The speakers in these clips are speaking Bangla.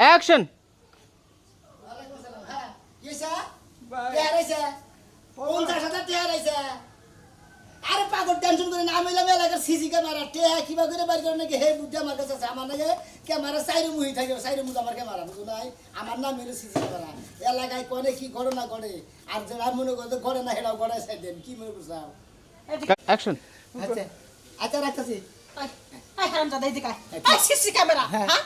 অ্যাকশন। আরে পাগল টেনশন করে না আমি এলাকার সিসি ক্যামেরা টেয়া কিবা করে বাড়ি করে নাকি হে বুদ্ধি আমার কাছে আছে আমার নাকি ক্যামেরা সাইরে মুহি থাকে সাইরে মুখ আমার ক্যামেরা বুঝো নাই আমার নাম হলো সিসি ক্যামেরা এলাকায় করে কি ঘটনা করে আর যারা মনে করতে করে না হেরাও করে সাইড দেন কি মনে করছাও অ্যাকশন। আচ্ছা আচ্ছা রাখতেছি আই হারামজাদা এদিকে আই সিসি ক্যামেরা হ্যাঁ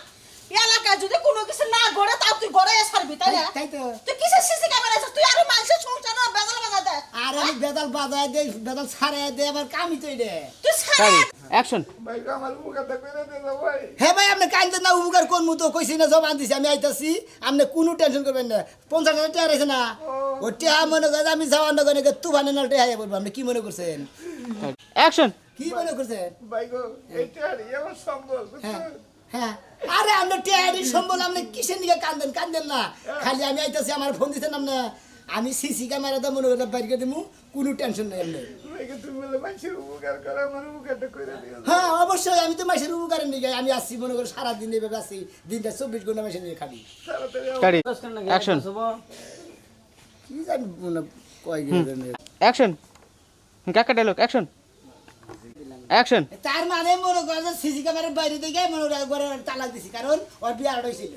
এলাকায় যদি কোনো কিছু না গড়ে তাও তুই গড়ে ছাড়বি তাই না তাই তো তুই কিসের সিসি ক্যামেরা আছে তুই আরো মানুষের সংসার না বেজাল বাজা দে আর আমি বেদাল বাজায় দেই বেদাল ছাড়াই দেই আবার কামই তো এটা তুই ছাড় অ্যাকশন। ভাই আমার মুখটা কইরা দে ভাই হে ভাই আপনি কাইন্দেন না উপকার কোন মতো কইছি না জবান দিছি আমি আইতাছি আপনি কোনো টেনশন করবেন না 50,000 টাকা আছে না ও টাকা মনে করে আমি যাওয়ার না করে তুফানে না টাকা বলবো আপনি কি মনে করছেন অ্যাকশন। কি মনে করছেন ভাই গো এটা আমার সম্বল হ্যাঁ হ্যাঁ আরে আপনি টিয়ারি সম্বল আপনি কিসের নিকে কান্দেন না খালি আমি আইতাছি আমার ফোন দিতেন আপনি আমি সিসি ক্যামেরাতে মনে করে বাইরে দিমু কোনো টেনশন নাই আপনি ভাই গো তুমি বলে মানুষের উপকার করে আমার মুখটা কইরা দিও হ্যাঁ অবশ্যই আমি তো মাসের উপকারের নিকে আমি আসছি মনে করে সারাদিন এইভাবে আসছি দিনটা 24 ঘন্টা মাসে নিয়ে খাবি তাড়াতাড়ি কাটি অ্যাকশন। কি জানি মনে কয় গেলেন অ্যাকশন। কাকা ডায়লগ অ্যাকশন। অ্যাকশন। তার মানে মনে করে যে সিসি ক্যামেরার বাইরে থেকে মনে করে তালাক দিছি কারণ ওর বিয়ে আর হয়েছিল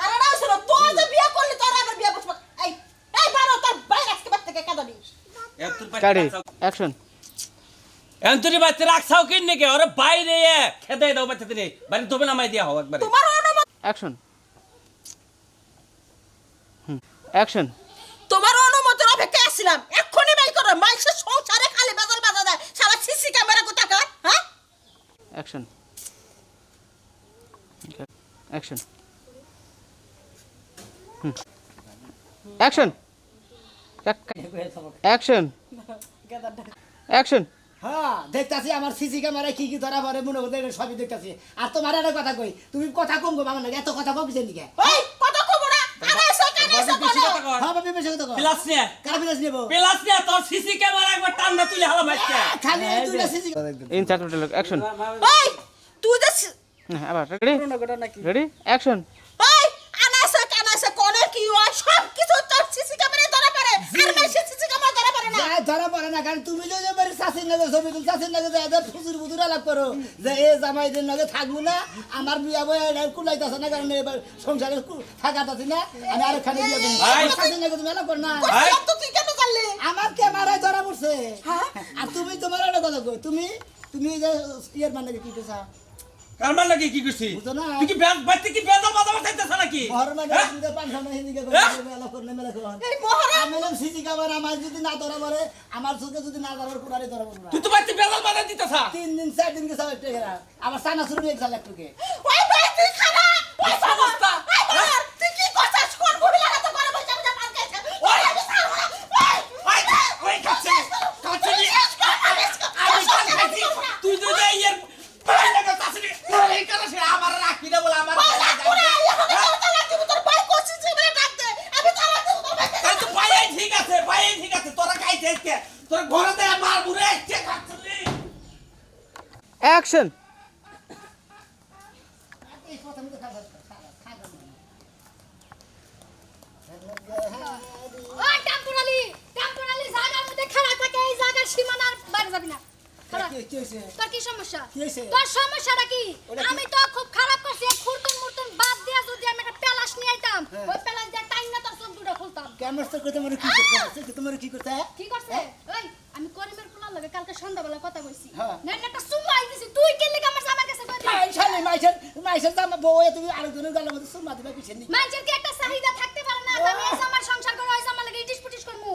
আরে না শুনো তুই যে বিয়ে করলি তোর আবার বিয়ে বসবা এই এই বারো তোর বাইরে আজকে বাদ থেকে কাঁদা দিস কাটি অ্যাকশন। এন্তরি বাচ্চা রাখছাও কিন নাকি ওরে বাইরে খেতে দাও বাচ্চাতে নেই বাড়ি তোবে নামাই দিয়া হোক একবারে তোমার অনুমতি অ্যাকশন। অ্যাকশন। তোমার অনুমতির অপেক্ষায় আসছিলাম এক্ষুনি বাই করো মানুষের সংসারে খালি বেজাল বাজা দেয় সারা সিসি ক্যামেরা কো টাকা হ্যাঁ action. Action. Action. Action. Action. হ্যাঁ দেখতাছি আমার সিসি ক্যামেরায় কি কি ধরা পড়ে মনে করতে সবই দেখতাছি আর তোমার একটা কথা কই তুমি কথা কম গো আমার না এত কথা কম কিসের দিকে ওই কত কব না আরে এসো কেন এসো বেশি কথা কর হ্যাঁ বাবা বেশি কথা কই প্লাস নে কার বিলাস নেব প্লাস নে তোর সিসি ক্যামেরা একবার টান্না তুলে হালা মাইছে খালি এই দুইটা সিসি ইন চারটা ডায়লগ অ্যাকশন। ওই তুই যে আবার রেডি রেডি অ্যাকশন। ওই আনাসে কোনে কি হয় সব কিছু তোর সিসি ক্যামেরায় ধরা পড়ে আর মানুষের সিসি ক্যামেরা ধরা পড়ে না ধরা পড়ে না কারণ তুমি যদি এবারে শাসিন লাগে ছবি তুমি শাসিন লাগে যে ফুসুর বুদুর আলাপ করো যে এ জামাই দিন লাগে থাকবো না আমার বিয়া বই কুলাইতাছে না কারণ এবার সংসারে থাকাতাছি না আমি আরেকখানে বিয়ে দেবো শাসিন লাগে তুমি আলাপ কর না সব তো তুই কেন জানলি আমার ক্যামেরায় ধরা পড়ছে আর তুমি তোমার একটা কথা কই তুমি যে ইয়ার মানে কি কইছা কারমান লাগি কি করছিস বুঝো না তুই কি বাচ্চা কি বেদা বাজা বাজাইতেছ নাকি ঘর মানে তুমি পান সামনে হিদিকে আলাপ করলে মেলা কোন এই মহারাজ আমি বললাম সিসি ক্যামেরা আমার যদি না ধরা পড়ে আমার চোখে যদি না ধরা কুড়ারে ধরা পড়বে না তুই তো বাচ্চা বেদা বাজা দিতেছ 3 দিন 4 দিন কে সব একটু গেরা আবার সানা শুরু হয়ে গেল একটুকে ওই ভাই তুই খানা কি সমস্যা? তুই কি করছিস কোন মহিলা হাতে করে বসে বসে পান খাইছিস ওই আমি ছাড়বো না ওই ওই কাছে কাছে আমি খাইছি তুই তো এই বাইরে লাগা তাসনি এই কাছে আমার রাখি দে বল আমার তাই তো বাইরে ঠিক আছে তোরা খাইছিস কে তোর ঘরে মার বুড়ে এসে খাচ্ছিস অ্যাকশন। এই কথা মতো খাবার খাবার ওই টেম্পোরালি জায়গার মধ্যে খাড়া থাকে এই জায়গার সীমানার বাইরে যাবি না খাড়া কি হইছে তোর কি সমস্যা কি হইছে? তোর সমস্যাটা কি ওটা কি? আমি তো খুব খারাপ করছি এই খুরতুন বাদ দিয়া যদি আমি একটা পেলাস নিয়ে আইতাম ওই পেলাস দিয়ে টাইনা তোর চোখ দুটো খুলতাম কেমন তো কইতে মরে কি করতে তোমার কি করতে কি করছে ওই আমি করিমের পোলার লগে কালকে সন্ধ্যাবেলা কথা কইছি হ্যাঁ। না একটা সুমা আইছিস তুই কি লাগা আমার জামার কাছে কই মাইশাল তো আমার বউ তুমি আরেকজনের গালের মধ্যে সুমা দিবা কিসের নি মানুষের কি একটা চাহিদা থাকতে পারে না আমি এই জামার সংসার করে ওই জামার লাগে ইটিস পিটিস করমু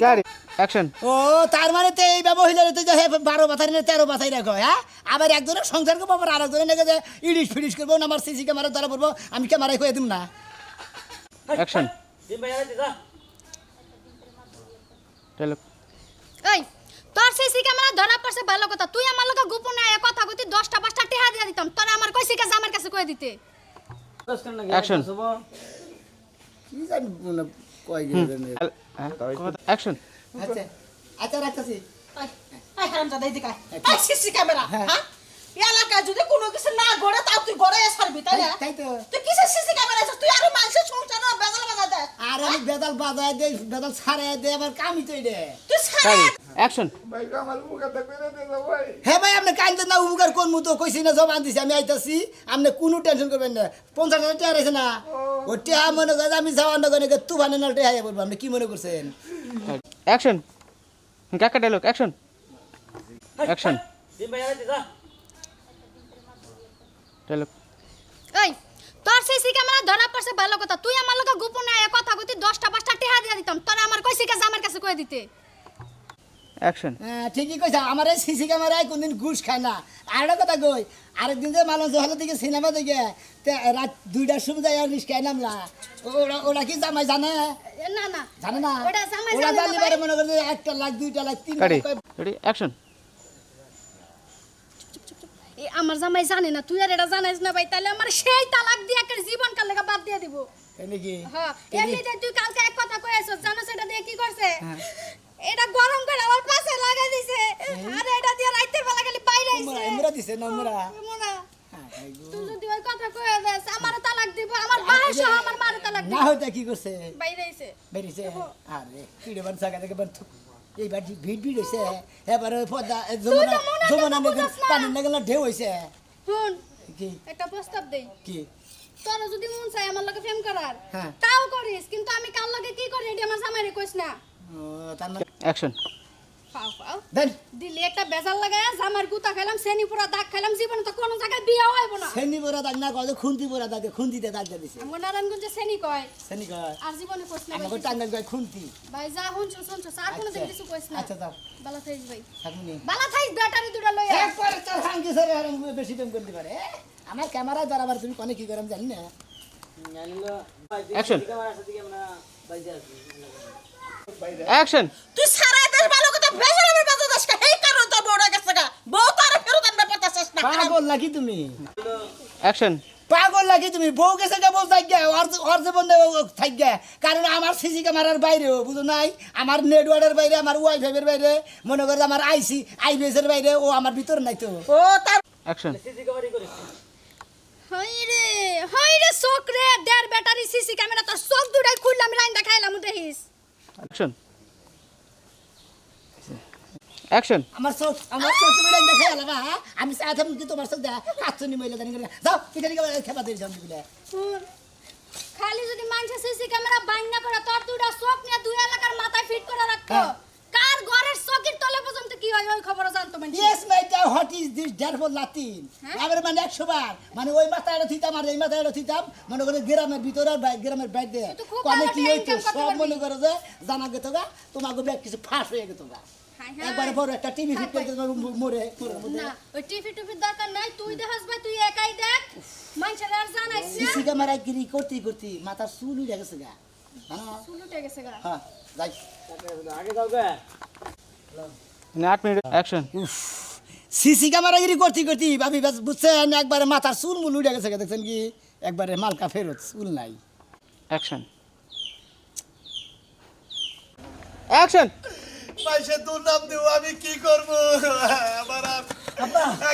কাটি অ্যাকশন। ও তার মানে তো এই ব্যবহার তো যে 12 বাথারি না 13 বাথারি রাখো হ্যাঁ আবার একজনের সংসার করবো আবার আরেকজনের নাকি যে ইডিশ ফিডিশ করবো না আমার সিসি ক্যামেরা ধরা পড়বো আমি ক্যামেরায় কয়ে দিম না অ্যাকশন। দিন ভাই আইতে যা ডায়লগ এই তোর সিসি ক্যামেরা ধরা পড়ছে ভালো কথা তুই আমার লগে গোপনে আয়া কথা কইতি 10টা 5টা টেহা দিয়া দিতাম তোরে আমার কইছি কে জামার কাছে কই দিতে অ্যাকশন। কি জানি মনে কয় গেলেন অ্যাকশন। আচ্ছা আচ্ছা রাখতেছি আই হারামজাদা এদিকে আই সিসি ক্যামেরা হ্যাঁ এলাকায় যদি কোনো কিছু না গড়ে তাও তুই গড়ে ছাড়বি তাই না তাই তো তুই কিসের সিসি ক্যামেরা আছিস তুই আরো মানুষের সংসার না বেজাল বাজা দে আর আমি বেদাল বাজায় দেই বেদাল ছাড়াই দেই আমার কামই তো এটা তুই ছাড়া অ্যাকশন ভাই আমার উপকারটা করে দে না ভাই হ্যাঁ ভাই আপনি কাইন্দ না উপকার করবো তো কইছি না জবান দিছি আমি আইতাছি আপনি কোনো টেনশন করবেন না 50,000 টাকা রয়েছে না ও টেহা মনে করে আমি যাওয়ার না করে তুফানে না টেহা বলবো আপনি কি মনে করছেন অ্যাকশন কাকা ডায়লগ অ্যাকশন অ্যাকশন ডায়লগ এই তোর সিসি ক্যামেরা ধরা পড়ছে ভালো কথা তুই আমার লগে গোপনে আয়া কথা কইতি 10টা 5টা টেহা দিয়া দিতাম তোরে আমার কইছি কে আমার কাছে কই দিতে অ্যাকশন হ্যাঁ ঠিকই কইছা আমার এই সিসি ক্যামেরায় কোনদিন ঘুষ খায় না আর একটা কথা কই আরেকদিন যে মানুষ হলে দিকে সিনেমা দেখে রাত 2টার সময় যায় আর রিস্কায় নামলা ওরা কি জামাই জানে না না জানে না ওটা জামাই ওরা জানে না জানলে ভাই। পারে মনে করে 1 lakh 2 lakh 3 ready lakh ready action এ আমার জামাই জানে না তুই আর এটা জানাইস না ভাই তাহলে আমার সেই তালাক দিয়ে একটা জীবন কাল লাগা বাদ দিয়ে দিব নাকি হ্যাঁ এমনিতে তুই কালকে এক কথা কইছস জানো সেটা দিয়ে কি করছে এটা গরম করে আমার পাশে লাগাই দিছে আর এটা দিয়ে রাতের বেলা খালি বাইরে আইছে আমরা দিছে না আমরা মোনা তুই যদি ওই কথা কইয়া দেস আমার তালাক দিব আমার ভাই সহ আমার মারে তালাক না দিব হইতা কি করছে বাইরে আইছে বেরিয়েছে আরে কিরে বান জায়গা থেকে বান এইবার ভিড় ভিড় হয়েছে এবারে পদ্মা যমুনা মনে হয় যমুনা কথা বুঝাস না। পানির নাগালা ঢেউ হয়েছে শুন কি একটা প্রস্তাব দেই কি তোর যদি মন চাই আমার লগে প্রেম করার হ্যাঁ। তাও করিস কিন্তু আমি কার লগে কি করি এটা আমার জামাইরে কইস না ও, তার মানে অ্যাকশন পাও পাও দেন দিলি একটা বেজাল লাগায় জামার গুতা খাইলাম সেনি পুরা দাগ খাইলাম জীবনে তো কোনো জায়গায় বিয়া হইব না সেনি বড়া দাগ না কয় খুন্তি বড়া দাগ খুন্তিতে দাগ দিয়ে দিছে আমার নারায়ণগঞ্জে সেনি কয় সেনি কয় আর জীবনে কইস না আমাকে ভাই। টাঙ্গাল কয় খুন্তি ভাই যা হুনছো শুনছো আর কোনো দিন কিছু কইস না আচ্ছা যাও বালা থাইস ভাই থাকুনি বালা থাইস ব্যাটারি দুটা লইয়া একবারে তোর হাঙ্গি সরে আর বেশি টাইম করতে পারে আমার ক্যামেরা ধরাবার তুমি কোনে কি করাম জানি না অ্যাকশন অ্যাকশন তুই ছাড়া দেশ ভালো কথা বেজাল আমার বাজা দাস এই কারণ তো বড় গেছে গা বউ তার ফেরত আনবে পারতাছিস না পাগল লাগি তুমি অ্যাকশন পাগল লাগি তুমি বউ গেছে গে বউ যাই গে ওর জীবন থাক গে কারণ আমার সিসি ক্যামেরার বাইরেও বুঝো নাই আমার নেটওয়ার্কের বাইরে আমার ওয়াইফাইয়ের বাইরে মনে করে আমার আইবিএসের বাইরে ও আমার ভিতরে নাই তো ও তার অ্যাকশন হাই রে চোখ রে দেড় ব্যাটারি সিসি ক্যামেরা তোর চোখ দুটাই খুললাম লাইন দেখাইলাম দেখিস অ্যাকশন অ্যাকশন আমার চোখ তুমি দেখে এলাকা আমি চাইতাম কি তোমার চোখ দেখা কাচ্চনি মহিলা জানি করে যাও পিঠানি খেপা দিয়ে যাও বলে শুন, খালি যদি মানুষ সিসি ক্যামেরা বাইন না করে তোর দুটা চোখ নিয়ে দুই এলাকার মাথায় ফিট করে রাখতো হ্যাঁ। কার ঘরের চোখের তলে পর্যন্ত কি হয় ওই খবর জানতো মানুষ ইয়েস মাইটা হোয়াট ইজ দিস ডেয়ারফুল লাতিন হ্যাঁ? আবার মানে 100 বার মানে ওই মাথায় থিতাম আর এই মাথায় থিতাম মনে করে গ্রামের ভিতরে আর গ্রামের বাইরে তুই তো খুব কোনে ভালো কি টাকা হইতো income করতে সব পারবি। মনে করে যে জানা গেত গা তোমাকে ব্যাগ কিছু ফাঁস হয়ে গেত গা হাই হাই। একবার বড় একটা টিভি ফিট করতে মরে না ওই টিভি টুপির দরকার নাই তুই দেখাস ভাই তুই একাই দেখ মানুষের আর জানাইছ সিসি ক্যামেরা গিরি করতে করতে মাথার চুল উঠে গেছে গা হ্যাঁ চুল উঠে গেছে গা হ্যাঁ যাই 8 মিনিট অ্যাকশন সিসি ক্যামেরা গিরি করতে করতে ভাবি বাস বুঝছেন একবারে মাথার চুল মুল উঠে গেছে গা, দেখছেন কি একবারে মালকা ফেরত চুল নাই অ্যাকশন অ্যাকশন পয়সা তোর নাম দেব আমি কি করব আমার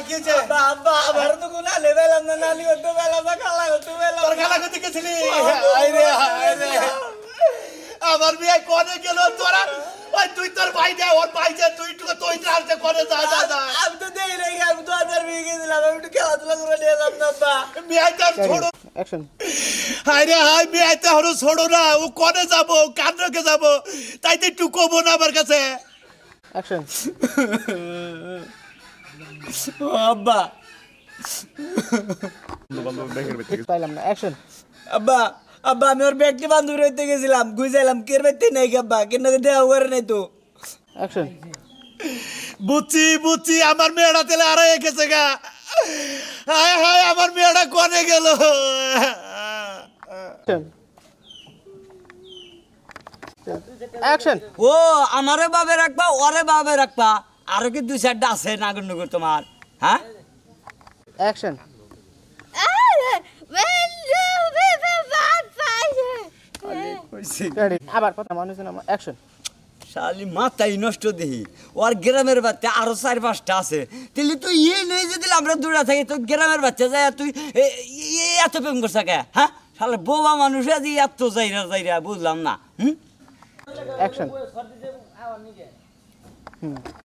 কি যে আব্বা আমার তো কোন লেভেল না নালি হতে বেলা না খালা হতে বেলা তোর খেলা করতে গেছিলি আইরে আইরে আমার বিয়ে কোনে গেল তোরা ওই তুই তোর ভাই দে ওর ভাই দে তুই তুই আসতে করে যা যা যা আমি তো দেই নাই আমি তো আদার বিয়ে গেছিলাম আমি একটু খেলাধুলা করে নিয়ে এলাম না আব্বা বিয়ে তো ছোড়ো অ্যাকশন আরে হাই বিয়ে তো হলো ছোড়ো না ও কোনে যাব কান্ডকে যাব তাই তো একটু কবো না আমার কাছে অ্যাকশন আব্বা পাইলাম না অ্যাকশন আব্বা আব্বা আমি ওর ব্যাগটি বান্ধব রইতে গেছিলাম গুইজাইলাম কের বাইতে নাই আব্বা কেন দেওয়া করে নাই তো অ্যাকশন বুঝছি বুঝছি আমার মেয়েটা তেলে আর হয়ে গেছে গা হায় হায় আমার মেয়েটা কোনে গেল অ্যাকশন ও আমারে বাবে রাখবা ওরে বাবে রাখবা আরো কি দুই চারটা আছে নাগরনগর তোমার হ্যাঁ অ্যাকশন রেডি আবার কথা মানুষ না অ্যাকশন শালি মাথাই নষ্ট দেহি ওর গ্রামের বাচ্চা আরো 4-5টা আছে তাহলে তুই লই যদি আমরা দূরে থাকি তো গ্রামের বাচ্চা যায় তুই এত প্রেম করছ কে হ্যাঁ শালা বোবা মানুষ আজ এত যাইরা বুঝলাম না অ্যাকশন